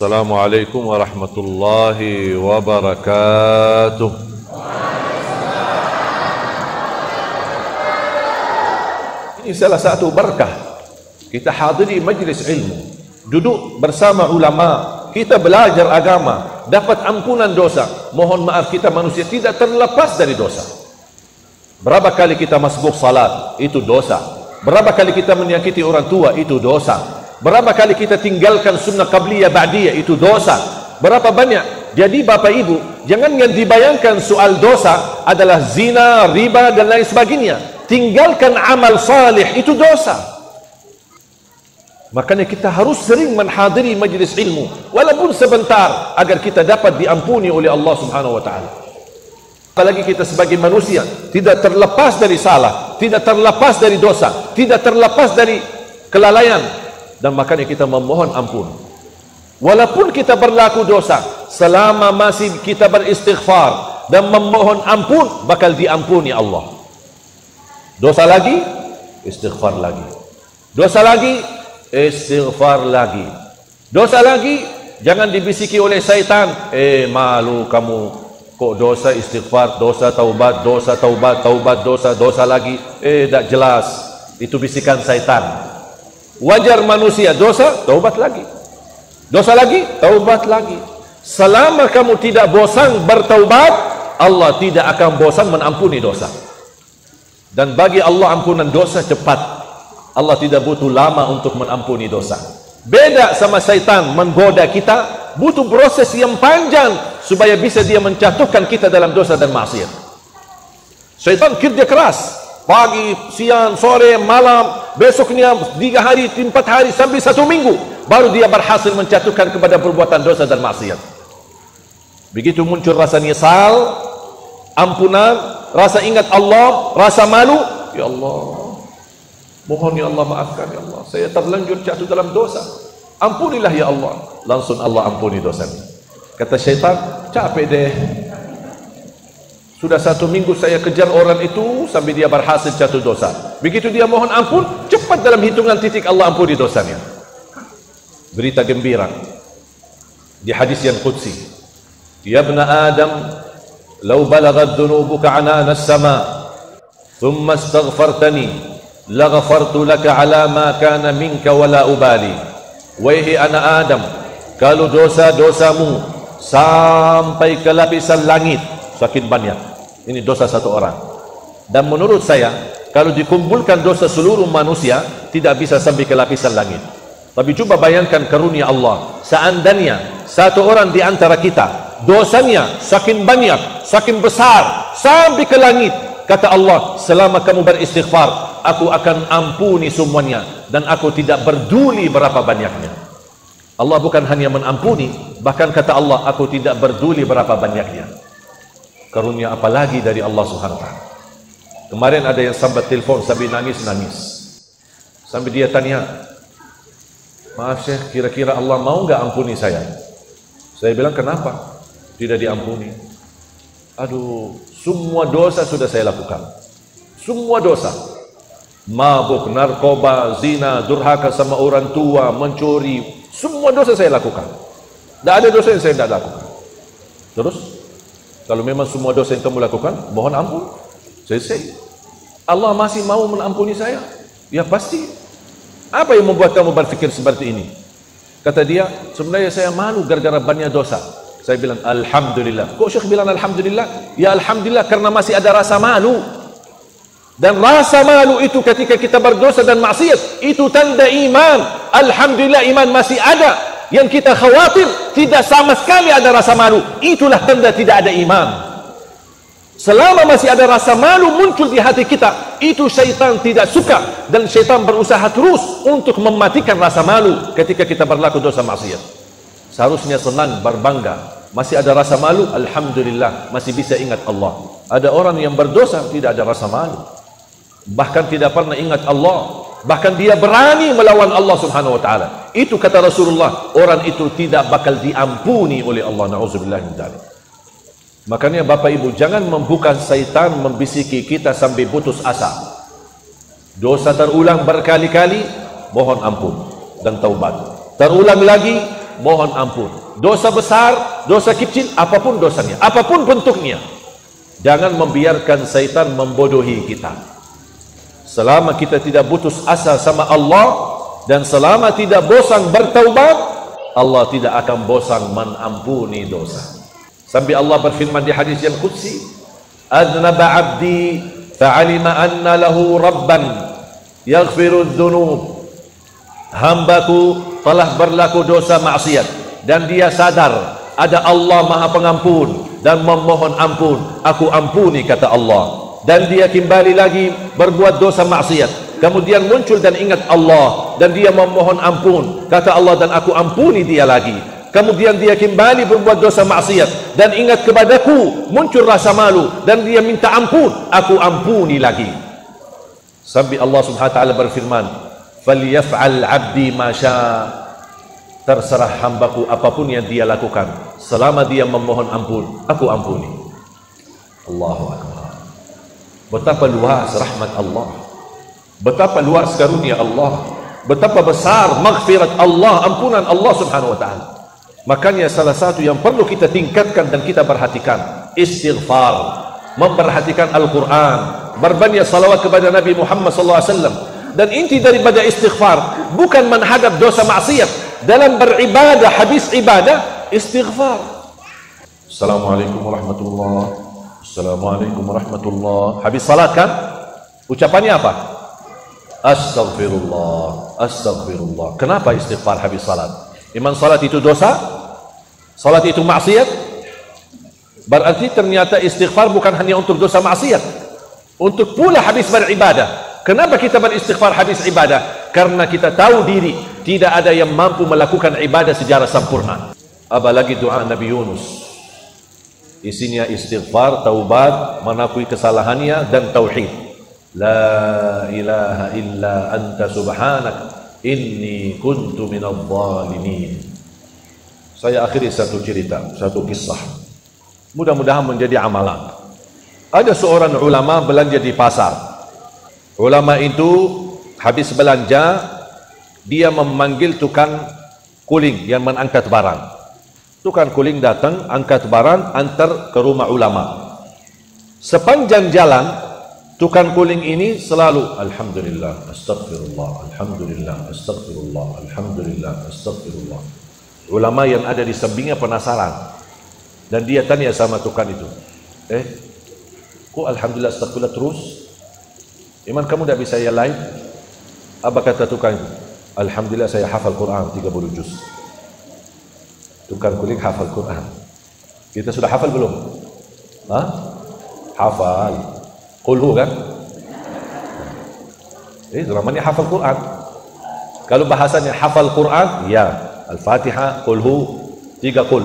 Assalamualaikum warahmatullahi wabarakatuh. Ini salah satu berkah. Kita hadiri majlis ilmu, duduk bersama ulama, kita belajar agama, dapat ampunan dosa. Mohon maaf, kita manusia tidak terlepas dari dosa. Berapa kali kita masbuk salat, itu dosa. Berapa kali kita menyakiti orang tua, itu dosa. Berapa kali kita tinggalkan sunnah qabliyah ba'diyah, itu dosa. Berapa banyak. Jadi Bapak Ibu, jangan yang dibayangkan soal dosa adalah zina, riba dan lain sebagainya. Tinggalkan amal salih, itu dosa. Makanya kita harus sering menghadiri majlis ilmu, walaupun sebentar, agar kita dapat diampuni oleh Allah Subhanahu wa taala. Apalagi kita sebagai manusia tidak terlepas dari salah, tidak terlepas dari dosa, tidak terlepas dari kelalaian. Dan makanya kita memohon ampun. Walaupun kita berlaku dosa, selama masih kita beristighfar dan memohon ampun, bakal diampuni Allah. Dosa lagi, istighfar lagi. Dosa lagi, istighfar lagi. Dosa lagi, jangan dibisiki oleh syaitan. Malu kamu, kok dosa istighfar, dosa taubat, taubat, dosa lagi. Tak jelas. Itu bisikan syaitan. Wajar manusia dosa, taubat lagi. Dosa lagi, taubat lagi. Selama kamu tidak bosan bertaubat, Allah tidak akan bosan mengampuni dosa. Dan bagi Allah ampunan dosa cepat. Allah tidak butuh lama untuk mengampuni dosa. Beda sama syaitan menggoda kita, butuh proses yang panjang supaya bisa dia menjatuhkan kita dalam dosa dan maksiat. Syaitan kerja keras, pagi, siang, sore, malam, besoknya 3 hari, 4 hari, sampai 1 minggu, baru dia berhasil menjatuhkan kepada perbuatan dosa dan maksiat. Begitu muncul rasa nyesal, ampunan, rasa ingat Allah, rasa malu, ya Allah, mohon ya Allah, maafkan ya Allah, saya terlanjur jatuh dalam dosa, ampunilah ya Allah. Langsung Allah ampuni dosanya. Kata syaitan, capek deh, sudah 1 minggu saya kejar orang itu sampai dia berhasil jatuh dosa. Begitu dia mohon ampun, cepat dalam hitungan titik Allah ampuni dosanya. Berita gembira di hadis yang qudsi, ya ibna Adam, law balagat dhunubuka anana as-sama thumma astaghfartani laghfartu laka ala ma kana minka wala ubali. Wahai anak Adam, kalau dosa-dosamu sampai ke lapisan langit, sakit banyak. Ini dosa satu orang. Dan menurut saya, kalau dikumpulkan dosa seluruh manusia, tidak bisa sampai ke lapisan langit. Tapi coba bayangkan karunia Allah. Seandainya satu orang di antara kita, dosanya saking banyak, saking besar, sampai ke langit. Kata Allah, selama kamu beristighfar, aku akan ampuni semuanya. Dan aku tidak peduli berapa banyaknya. Allah bukan hanya mengampuni, bahkan kata Allah, aku tidak peduli berapa banyaknya. Karunia apalagi dari Allah Subhanahu wa taala. Kemarin ada yang sambat telepon sambil nangis-nangis. Sambil dia tanya, maaf Syekh, kira-kira Allah mau enggak ampuni saya? Saya bilang, kenapa tidak diampuni? Aduh, semua dosa sudah saya lakukan. Semua dosa. Mabuk, narkoba, zina, durhaka sama orang tua, mencuri, semua dosa saya lakukan. Tidak ada dosa yang saya tidak lakukan. Terus, kalau memang semua dosa yang kamu lakukan, mohon ampun, selesai. Allah masih mau mengampuni saya? Ya pasti. Apa yang membuat kamu berpikir seperti ini? Kata dia, sebenarnya saya malu gara-gara banyak dosa. Saya bilang, alhamdulillah. Kok Syekh bilang alhamdulillah? Ya alhamdulillah karena masih ada rasa malu. Dan rasa malu itu ketika kita berdosa dan maksiat, itu tanda iman. Alhamdulillah iman masih ada. Yang kita khawatir tidak sama sekali ada rasa malu, itulah tanda tidak ada iman. Selama masih ada rasa malu muncul di hati kita, itu syaitan tidak suka, dan syaitan berusaha terus untuk mematikan rasa malu ketika kita berlaku dosa maksiat. Seharusnya senang, berbangga, masih ada rasa malu, alhamdulillah, masih bisa ingat Allah. Ada orang yang berdosa tidak ada rasa malu, bahkan tidak pernah ingat Allah, bahkan dia berani melawan Allah Subhanahu wa taala. Itu kata Rasulullah, orang itu tidak bakal diampuni oleh Allah. Na'udzubillah min dzalik. Makanya Bapak Ibu, jangan membuka syaitan membisiki kita sampai putus asa. Dosa terulang berkali-kali, mohon ampun dan taubat. Terulang lagi, mohon ampun. Dosa besar, dosa kecil, apapun dosanya, apapun bentuknya. Jangan membiarkan syaitan membodohi kita. Selama kita tidak putus asa sama Allah dan selama tidak bosan bertaubat, Allah tidak akan bosan mengampuni dosa. Sampai Allah berfirman di hadis yang qudsi, "Adnaba 'abdi fa'alima anna lahu rabban yaghfiru dzunub." Hambaku telah berlaku dosa maksiat dan dia sadar ada Allah Maha Pengampun dan memohon ampun, aku ampuni, kata Allah. Dan dia kembali lagi berbuat dosa maksiat, kemudian muncul dan ingat Allah dan dia memohon ampun, kata Allah, dan aku ampuni dia lagi. Kemudian dia kembali berbuat dosa maksiat dan ingat kepadaku, muncul rasa malu dan dia minta ampun, aku ampuni lagi. Sampai Allah Subhanahu wa taala berfirman, "Falyaf'al 'abdi ma syaa." Terserah hambaku apapun yang dia lakukan, selama dia memohon ampun, aku ampuni. Allahu Akbar. Betapa luas rahmat Allah, betapa luas karunia Allah, betapa besar maghfirat Allah, ampunan Allah Subhanahu wa taala. Makanya salah satu yang perlu kita tingkatkan dan kita perhatikan, istighfar, memperhatikan Al-Quran, berbanyak salawat kepada Nabi Muhammad SAW. Dan inti daripada istighfar bukan menghadap dosa maksiat. Dalam beribadah, habis ibadah, istighfar. Assalamualaikum warahmatullahi wabarakatuh. Assalamualaikum warahmatullahi wabarakatuh. Habis salat kan? Ucapannya apa? Astaghfirullah, astaghfirullah. Kenapa istighfar habis salat? Iman salat itu dosa? Salat itu maksiat? Berarti ternyata istighfar bukan hanya untuk dosa maksiat, untuk pula habis beribadah. Kenapa kita beristighfar habis ibadah? Karena kita tahu diri tidak ada yang mampu melakukan ibadah secara sempurna. Apalagi doa Nabi Yunus, isinya istighfar, taubat, mengakui kesalahannya dan tauhid. La ilaha illa anta subhanak inni kuntu minadh dhalimin. Saya akhiri satu cerita, satu kisah. Mudah-mudahan menjadi amalan. Ada seorang ulama belanja di pasar. Ulama itu habis belanja, dia memanggil tukang kuling yang mengangkat barang. Tukang kuling datang, angkat barang, antar ke rumah ulama. Sepanjang jalan, tukang kuling ini selalu alhamdulillah, astagfirullah, alhamdulillah, astagfirullah, alhamdulillah, astagfirullah. Ulama yang ada di sampingnya penasaran, dan dia tanya sama tukang itu, kok alhamdulillah, astagfirullah terus? Iman kamu tidak bisa yang lain? Apa kata tukang itu? Alhamdulillah saya hafal Quran 30 juz. Tukang kuling hafal Quran. Kita sudah hafal belum? Hah? Hafal. Qul hu kan? Namanya hafal Quran. Kalau bahasanya hafal Quran, ya. Al-Fatihah, Qul hu, 3 qul.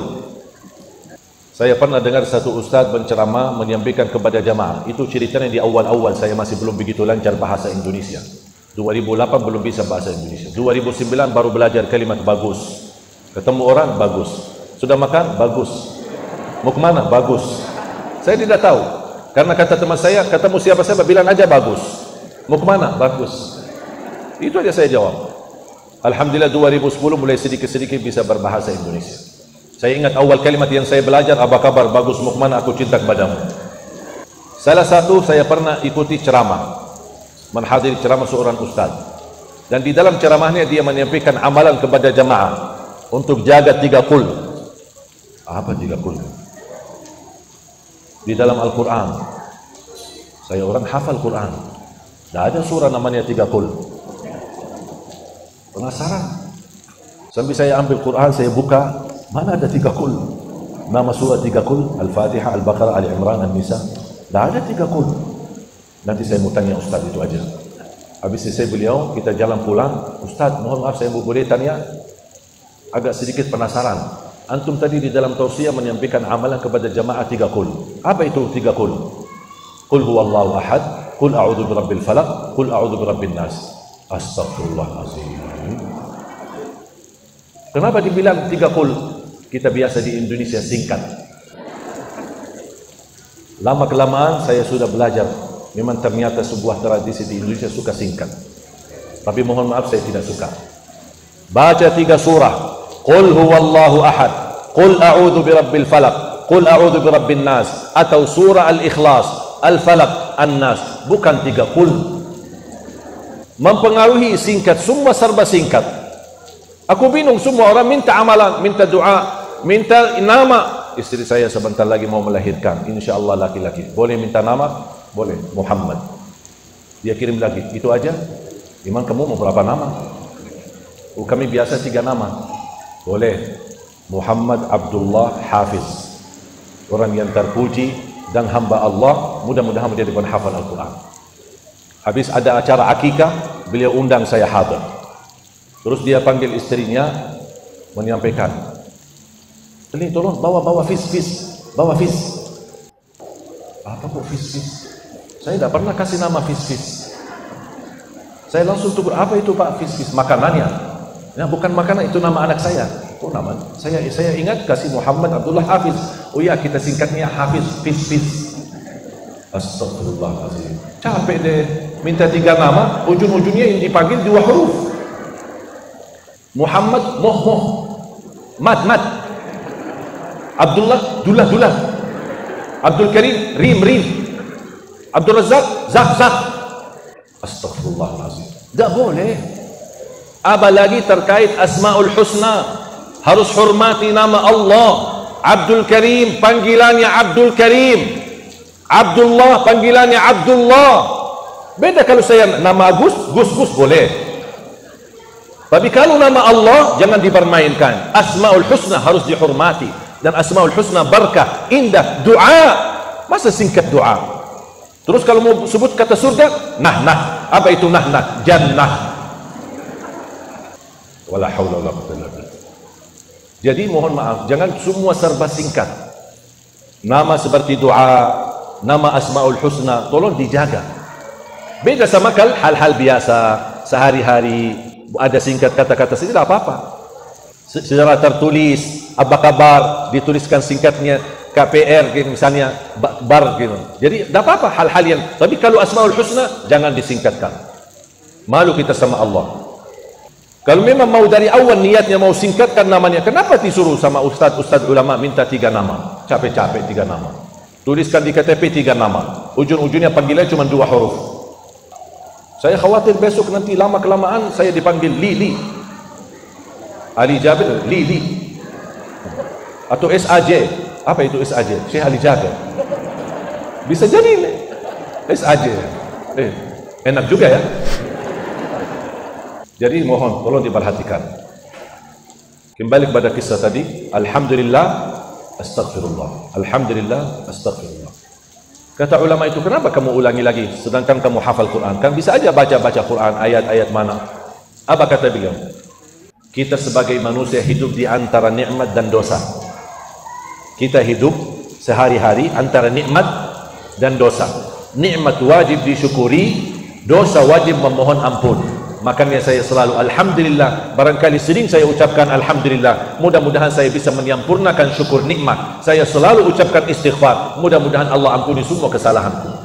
Saya pernah dengar satu ustaz berceramah menyampaikan kepada jamaah. Itu ceritanya di awal-awal saya masih belum begitu lancar bahasa Indonesia. 2008 belum bisa bahasa Indonesia. 2009 baru belajar kalimat bagus. Ketemu orang bagus. Sudah makan? Bagus. Mau kemana? Bagus. Saya tidak tahu. Karena kata teman saya, ketemu siapa-siapa bilang aja bagus. Mau kemana? Bagus. Itu aja saya jawab. Alhamdulillah 2010 mulai sedikit-sedikit bisa berbahasa Indonesia. Saya ingat awal kalimat yang saya belajar, apa kabar, bagus, mau kemana, aku cinta kepadamu. Salah satu saya pernah ikuti ceramah, menghadiri ceramah seorang ustaz, dan di dalam ceramahnya dia menyampaikan amalan kepada jamaah untuk jaga 3 qul. Apa 3 qul? Di dalam Al-Quran, saya orang hafal Quran, tidak ada surah namanya 3 qul. Penasaran, sambil saya ambil Quran, saya buka, mana ada 3 qul? Nama surah 3 qul, Al-Fatihah, Al-Baqarah, Al-Imran, Al-Nisa. Tidak ada 3 qul. Nanti saya mau tanya ustaz itu aja. Habis selesai beliau, kita jalan pulang. Ustaz, mohon maaf saya boleh tanya, agak sedikit penasaran. Antum tadi di dalam tausiah menyampaikan amalan kepada jamaah 3 qul. Apa itu 3 qul? Qul huwallahu ahad, qul a'udzu birabbil falaq, qul a'udzu birabbin nas. Astagfirullahaladzim. Kenapa dibilang 3 qul? Kita biasa di Indonesia singkat. Lama kelamaan saya sudah belajar. Memang ternyata sebuah tradisi di Indonesia suka singkat. Tapi mohon maaf saya tidak suka. Baca 3 surah. Qul huwallahu ahad, Qul a'udzu birabbil falaq, Qul a'udzu birabbin nas, atau surah Al-Ikhlas, Al-Falaq, An-Nas. Bukan 3 qul. Mempengaruhi singkat, semua serba singkat. Aku bingung, semua orang minta amalan, minta doa, minta nama. Istri saya sebentar lagi mau melahirkan, insyaallah laki-laki. Boleh minta nama? Boleh. Muhammad. Dia kirim lagi, itu aja? Iman, kamu mau berapa nama? Oh, kami biasa 3 nama. Boleh. Muhammad Abdullah Hafiz, orang yang terpuji dan hamba Allah, mudah-mudahan menjadi penghafal Al-Quran. Habis ada acara akikah, beliau undang saya hadir. Terus dia panggil istrinya, menyampaikan, ini tolong bawa fis. Bawa fis. Apa kok fis? Saya tidak pernah kasih nama fis. Saya langsung tunggu, apa itu Pak fis? Makanannya. Ya, bukan makanan, itu nama anak saya. Oh, nama saya ingat kasih Muhammad Abdullah Hafiz. Oh ya, kita singkatnya Hafiz, fis. Astagfirullahaladzim. Capek deh, minta 3 nama, ujung-ujungnya yang dipanggil 2 huruf. Muhammad moh, mat, Abdullah dulah, Abdul Karim rim, Abdul Razak zak. Astagfirullahaladzim. Tidak boleh. Apalagi terkait Asmaul Husna, harus hormati nama Allah. Abdul Karim panggilannya Abdul Karim, Abdullah panggilannya Abdullah. Beda kalau saya nama Gus boleh. Tapi kalau nama Allah jangan dipermainkan. Asmaul Husna harus dihormati, dan Asmaul Husna berkah, indah, doa. Masa singkat doa? Terus kalau mau sebut kata surga, nah. Apa itu nah? Jannah. Wala haula wala quwwata illa billah. Jadi mohon maaf, jangan semua serba singkat. Nama seperti doa, nama Asmaul Husna, tolong dijaga. Beda sama hal-hal biasa sehari-hari, ada singkat kata-kata, tidak apa-apa. Secara tertulis, apa kabar, dituliskan singkatnya KPR gitu, misalnya bar gitu. Jadi tidak apa-apa hal-hal yang, tapi kalau Asmaul Husna jangan disingkatkan. Malu kita sama Allah. Kalau memang mau dari awal niatnya mau singkatkan namanya, kenapa disuruh sama ustaz ulama minta 3 nama? Capek-capek 3 nama. Tuliskan di KTP 3 nama. Ujung-ujungnya panggilan cuma 2 huruf. Saya khawatir besok nanti lama-kelamaan saya dipanggil Li. Ali Jabir, Li. Atau SAJ. Apa itu SAJ? Syekh Ali Jabir. Bisa jadi SAJ. Enak juga ya. Jadi mohon tolong diperhatikan. Kembali kepada kisah tadi. Alhamdulillah, astagfirullah. Alhamdulillah, astagfirullah. Kata ulama itu, kenapa kamu ulangi lagi sedangkan kamu hafal Quran? Kan bisa aja baca Quran, ayat-ayat mana. Apa kata beliau? Kita sebagai manusia hidup di antara nikmat dan dosa. Kita hidup sehari-hari antara nikmat dan dosa. Nikmat wajib disyukuri, dosa wajib memohon ampun. Makanya saya selalu alhamdulillah. Barangkali sering saya ucapkan alhamdulillah, mudah-mudahan saya bisa menyempurnakan syukur nikmat. Saya selalu ucapkan istighfar, mudah-mudahan Allah ampuni semua kesalahanku.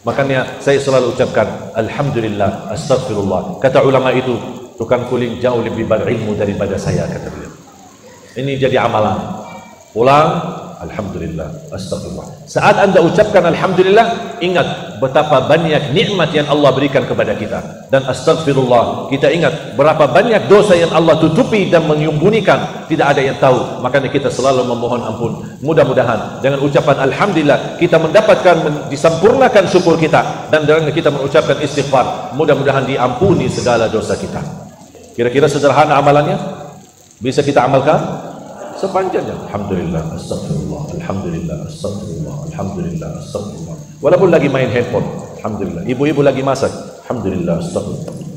Makanya saya selalu ucapkan alhamdulillah, astagfirullah. Kata ulama itu, tukang kuling jauh lebih berilmu daripada saya, kata beliau. Ini jadi amalan. Pulang, alhamdulillah, astagfirullah. Saat anda ucapkan alhamdulillah, ingat betapa banyak nikmat yang Allah berikan kepada kita. Dan astagfirullah, kita ingat berapa banyak dosa yang Allah tutupi dan menyembunyikan, tidak ada yang tahu. Makanya kita selalu memohon ampun. Mudah-mudahan dengan ucapan alhamdulillah kita mendapatkan, disempurnakan syukur kita, dan dengan kita mengucapkan istighfar, mudah-mudahan diampuni segala dosa kita. Kira-kira sederhana amalannya, bisa kita amalkan sepanjangnya. Alhamdulillah, astagfirullah, alhamdulillah, astagfirullah, alhamdulillah, astagfirullah. Walaupun lagi main handphone, alhamdulillah. Ibu-ibu lagi masak, alhamdulillah, astagfirullah.